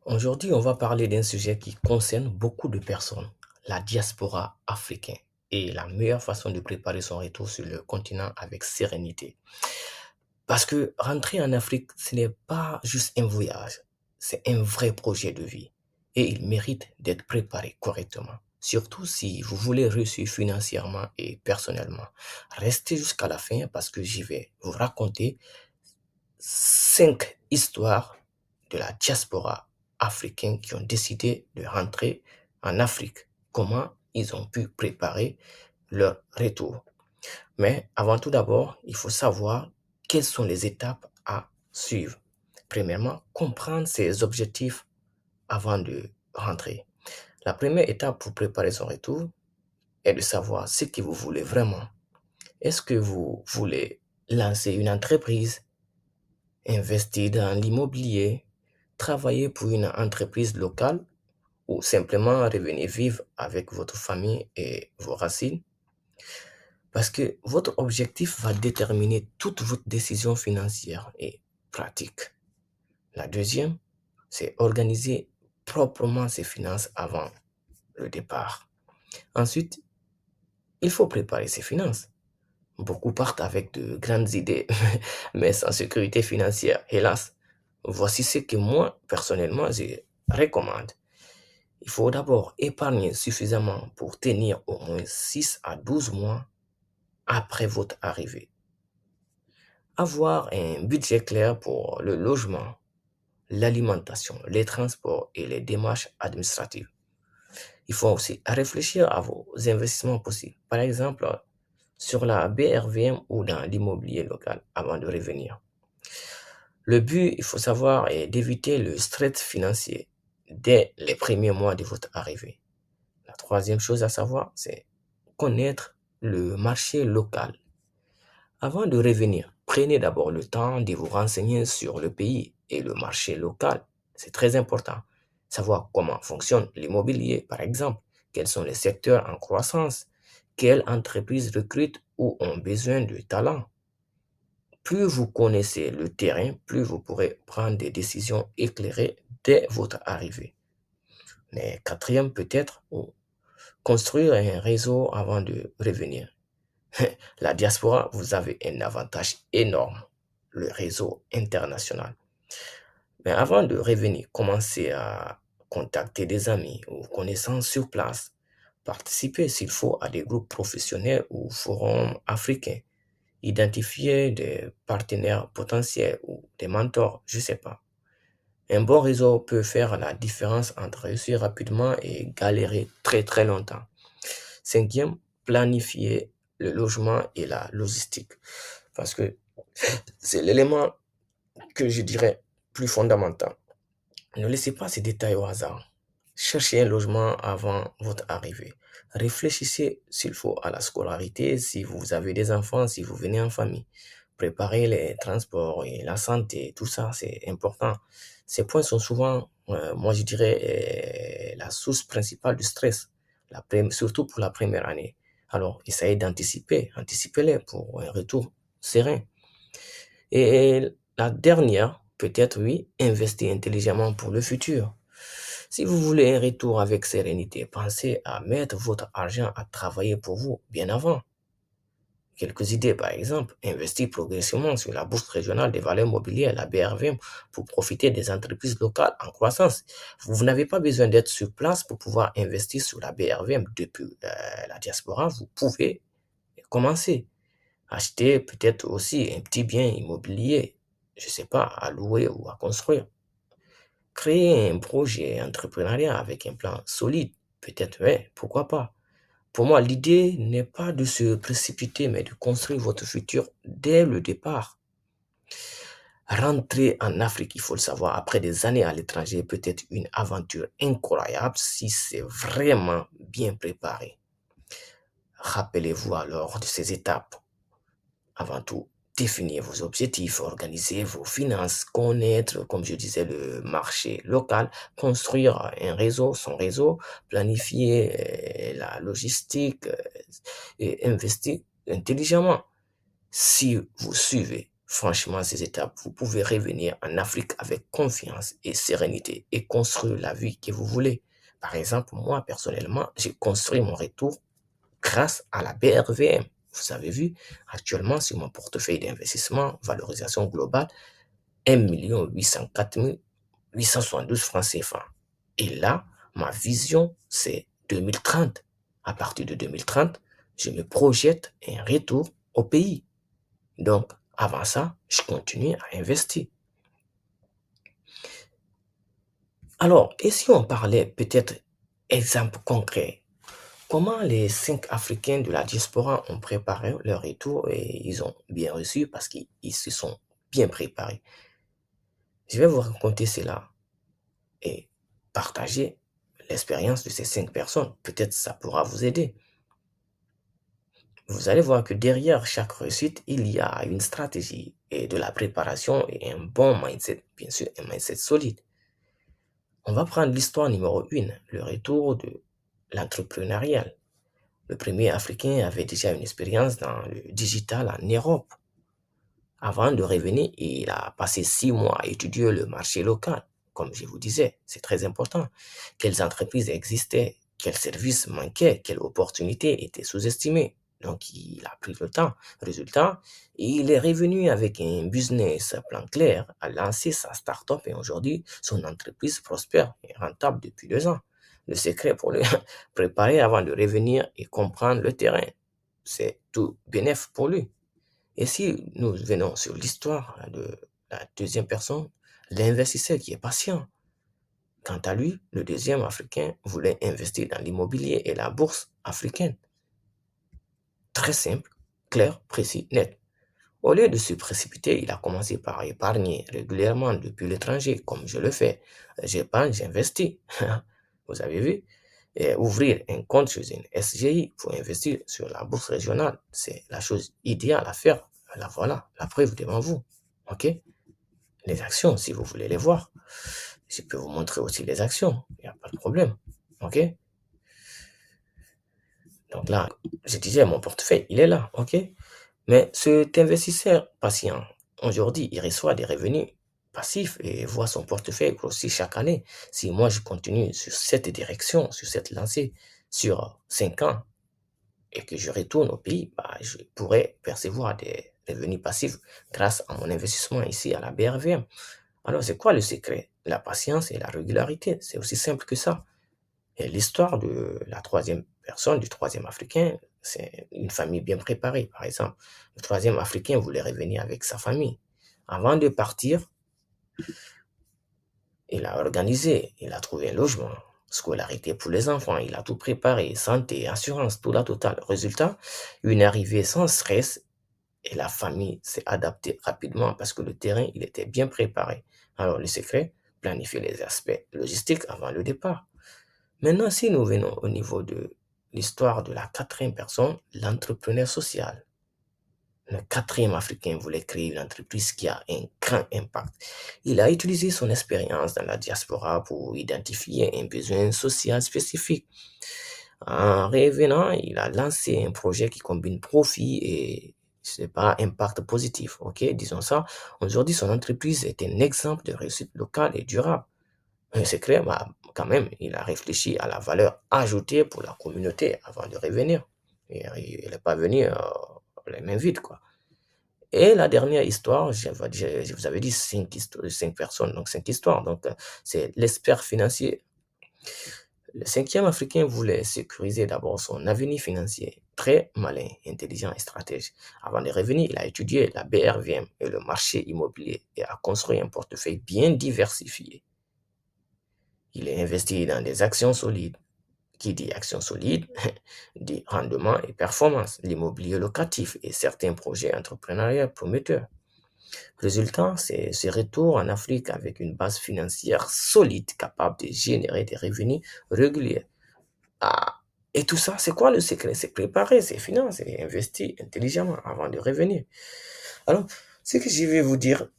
Aujourd'hui, on va parler d'un sujet qui concerne beaucoup de personnes, la diaspora africaine et la meilleure façon de préparer son retour sur le continent avec sérénité. Parce que rentrer en Afrique, ce n'est pas juste un voyage, c'est un vrai projet de vie et il mérite d'être préparé correctement. Surtout si vous voulez réussir financièrement et personnellement. Restez jusqu'à la fin parce que j'y vais vous raconter 5 histoires de la diaspora africaine qui ont décidé de rentrer en Afrique. Comment ils ont pu préparer leur retour. Mais avant tout d'abord, il faut savoir quelles sont les étapes à suivre. Premièrement, comprendre ses objectifs avant de rentrer. La première étape pour préparer son retour est de savoir ce que vous voulez vraiment. Est-ce que vous voulez lancer une entreprise, investir dans l'immobilier, travailler pour une entreprise locale ou simplement revenir vivre avec votre famille et vos racines? Parce que votre objectif va déterminer toute votre décision financière et pratique. La deuxième, c'est organiser proprement ses finances avant le départ. Ensuite, il faut préparer ses finances. Beaucoup partent avec de grandes idées, mais sans sécurité financière, hélas. Voici ce que moi, personnellement, je recommande. Il faut d'abord épargner suffisamment pour tenir au moins 6 à 12 mois après votre arrivée. Avoir un budget clair pour le logement, l'alimentation, les transports et les démarches administratives. Il faut aussi réfléchir à vos investissements possibles. Par exemple, sur la BRVM ou dans l'immobilier local avant de revenir. Le but, il faut savoir, est d'éviter le stress financier dès les premiers mois de votre arrivée. La troisième chose à savoir, c'est connaître le marché local. Avant de revenir, prenez d'abord le temps de vous renseigner sur le pays et le marché local. C'est très important. Savoir comment fonctionne l'immobilier, par exemple, quels sont les secteurs en croissance, quelles entreprises recrutent ou ont besoin de talents. Plus vous connaissez le terrain, plus vous pourrez prendre des décisions éclairées dès votre arrivée. Mais quatrième peut-être, construire un réseau avant de revenir. La diaspora, vous avez un avantage énorme, le réseau international. Mais avant de revenir, commencez à contacter des amis ou connaissances sur place. Participez s'il faut à des groupes professionnels ou forums africains. Identifiez des partenaires potentiels ou des mentors, je ne sais pas. Un bon réseau peut faire la différence entre réussir rapidement et galérer très très longtemps. Cinquième, planifier le logement et la logistique. Parce que c'est l'élément que je dirais plus fondamental. Ne laissez pas ces détails au hasard. Cherchez un logement avant votre arrivée. Réfléchissez s'il faut à la scolarité, si vous avez des enfants, si vous venez en famille. Préparez les transports et la santé, tout ça, c'est important. Ces points sont souvent, moi je dirais, la source principale du stress, surtout pour la première année. Alors, essayez d'anticiper, anticipez-les pour un retour serein. Et la dernière, peut-être oui, investir intelligemment pour le futur. Si vous voulez un retour avec sérénité, pensez à mettre votre argent à travailler pour vous bien avant. Quelques idées, par exemple, investir progressivement sur la bourse régionale des valeurs mobilières, la BRVM, pour profiter des entreprises locales en croissance. Vous n'avez pas besoin d'être sur place pour pouvoir investir sur la BRVM depuis la diaspora. Vous pouvez commencer. Acheter peut-être aussi un petit bien immobilier, je ne sais pas, à louer ou à construire. Créer un projet entrepreneurial avec un plan solide, peut-être, ouais, pourquoi pas. Pour moi, l'idée n'est pas de se précipiter, mais de construire votre futur dès le départ. Rentrer en Afrique, il faut le savoir, après des années à l'étranger, peut être une aventure incroyable si c'est vraiment bien préparé. Rappelez-vous alors de ces étapes. Avant tout, définir vos objectifs, organiser vos finances, connaître, comme je disais, le marché local, construire un réseau, son réseau, planifier la logistique et investir intelligemment. Si vous suivez franchement ces étapes, vous pouvez revenir en Afrique avec confiance et sérénité et construire la vie que vous voulez. Par exemple, moi, personnellement, j'ai construit mon retour grâce à la BRVM. Vous avez vu, actuellement, sur mon portefeuille d'investissement, valorisation globale, 1 804 872 francs CFA. Et là, ma vision, c'est 2030. À partir de 2030, je me projette un retour au pays. Donc, avant ça, je continue à investir. Alors, et si on parlait peut-être exemple concret, comment les 5 Africains de la diaspora ont préparé leur retour et ils ont bien reçu parce qu'ils se sont bien préparés. Je vais vous raconter cela et partager l'expérience de ces 5 personnes. Peut-être ça pourra vous aider. Vous allez voir que derrière chaque réussite, il y a une stratégie et de la préparation et un bon mindset, bien sûr, un mindset solide. On va prendre l'histoire numéro 1, le retour de l'entrepreneurial. Le premier Africain avait déjà une expérience dans le digital en Europe. Avant de revenir, il a passé 6 mois à étudier le marché local. Comme je vous disais, c'est très important. Quelles entreprises existaient, quels services manquaient, quelles opportunités étaient sous-estimées. Donc, il a pris le temps. Résultat, il est revenu avec un business plan clair, a lancé sa start-up et aujourd'hui, son entreprise prospère et est rentable depuis 2 ans. Le secret pour le préparer avant de revenir et comprendre le terrain, c'est tout bénéf pour lui. Et si nous venons sur l'histoire de la deuxième personne, l'investisseur qui est patient. Quant à lui, le deuxième Africain voulait investir dans l'immobilier et la bourse africaine. Très simple, clair, précis, net. Au lieu de se précipiter, il a commencé par épargner régulièrement depuis l'étranger, comme je le fais. J'épargne, j'investis. Vous avez vu? Et ouvrir un compte chez une SGI pour investir sur la bourse régionale, c'est la chose idéale à faire. La voilà, la preuve devant vous. OK? Les actions, si vous voulez les voir, je peux vous montrer aussi les actions. Il n'y a pas de problème. OK? Donc là, je disais, mon portefeuille, il est là. OK? Mais cet investisseur patient, aujourd'hui, il reçoit des revenus passifs et voit son portefeuille grossir chaque année. Si moi, je continue sur cette direction, sur cette lancée, sur 5 ans, et que je retourne au pays, bah, je pourrais percevoir des revenus passifs grâce à mon investissement ici à la BRVM. Alors, c'est quoi le secret? La patience et la régularité. C'est aussi simple que ça. Et l'histoire de la troisième personne, du troisième Africain, c'est une famille bien préparée, par exemple. Le troisième Africain voulait revenir avec sa famille. Avant de partir, il a organisé, il a trouvé un logement, scolarité pour les enfants, il a tout préparé, santé, assurance, tout la totale. Résultat, une arrivée sans stress et la famille s'est adaptée rapidement parce que le terrain, il était bien préparé. Alors, le secret, planifier les aspects logistiques avant le départ. Maintenant, si nous venons au niveau de l'histoire de la quatrième personne, l'entrepreneur social. Le quatrième Africain voulait créer une entreprise qui a un grand impact. Il a utilisé son expérience dans la diaspora pour identifier un besoin social spécifique. En revenant, il a lancé un projet qui combine profit et c'est pas impact positif. Ok, disons ça. Aujourd'hui, son entreprise est un exemple de réussite locale et durable. Un secret, bah, quand même, il a réfléchi à la valeur ajoutée pour la communauté avant de revenir. Et, il n'est pas venu les mains vides, quoi. Et la dernière histoire, je vous avais dit 5 personnes, donc 5 histoires. Donc, c'est l'expert financier. Le cinquième Africain voulait sécuriser d'abord son avenir financier. Très malin, intelligent et stratège. Avant de revenir, il a étudié la BRVM et le marché immobilier et a construit un portefeuille bien diversifié. Il est investi dans des actions solides. Qui dit actions solides, dit rendement et performance, l'immobilier locatif et certains projets entrepreneuriaux prometteurs. Résultat, c'est ce retour en Afrique avec une base financière solide capable de générer des revenus réguliers. Ah, et tout ça, c'est quoi le secret? C'est préparer ses finances et investir intelligemment avant de revenir. Alors, ce que je vais vous dire,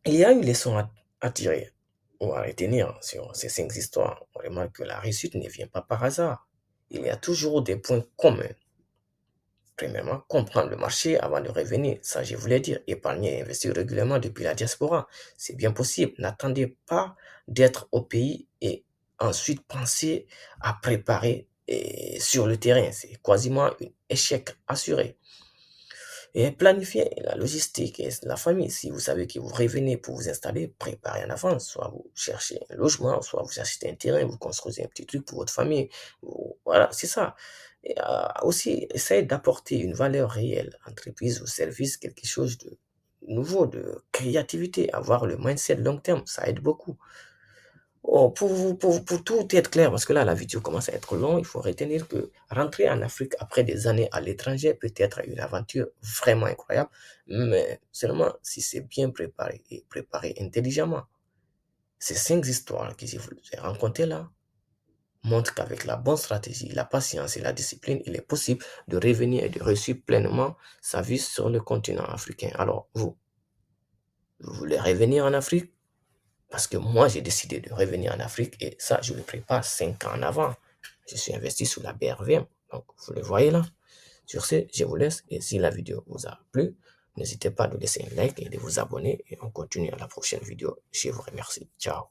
il y a une leçon à tirer ou à retenir sur ces 5 histoires. On remarque que la réussite ne vient pas par hasard. Il y a toujours des points communs. Premièrement, comprendre le marché avant de revenir. Ça, je voulais dire, épargner et investir régulièrement depuis la diaspora. C'est bien possible. N'attendez pas d'être au pays et ensuite penser à préparer sur le terrain. C'est quasiment un échec assuré. Et planifiez la logistique et la famille. Si vous savez que vous revenez pour vous installer, préparez en avance. Soit vous cherchez un logement, soit vous achetez un terrain, vous construisez un petit truc pour votre famille. Voilà, c'est ça. Et aussi, essayez d'apporter une valeur réelle, entreprise ou service, quelque chose de nouveau, de créativité, avoir le mindset long terme, ça aide beaucoup. Oh, pour tout être clair, parce que là, la vidéo commence à être longue, il faut retenir que rentrer en Afrique après des années à l'étranger peut être une aventure vraiment incroyable, mais seulement si c'est bien préparé et préparé intelligemment. Ces 5 histoires que je vous ai racontées là montrent qu'avec la bonne stratégie, la patience et la discipline, il est possible de revenir et de réussir pleinement sa vie sur le continent africain. Alors, vous voulez revenir en Afrique? Parce que moi, j'ai décidé de revenir en Afrique et ça, je le prépare 5 ans en avant. Je suis investi sous la BRVM. Donc, vous le voyez là. Sur ce, je vous laisse et si la vidéo vous a plu, n'hésitez pas à nous laisser un like et de vous abonner et on continue à la prochaine vidéo. Je vous remercie. Ciao.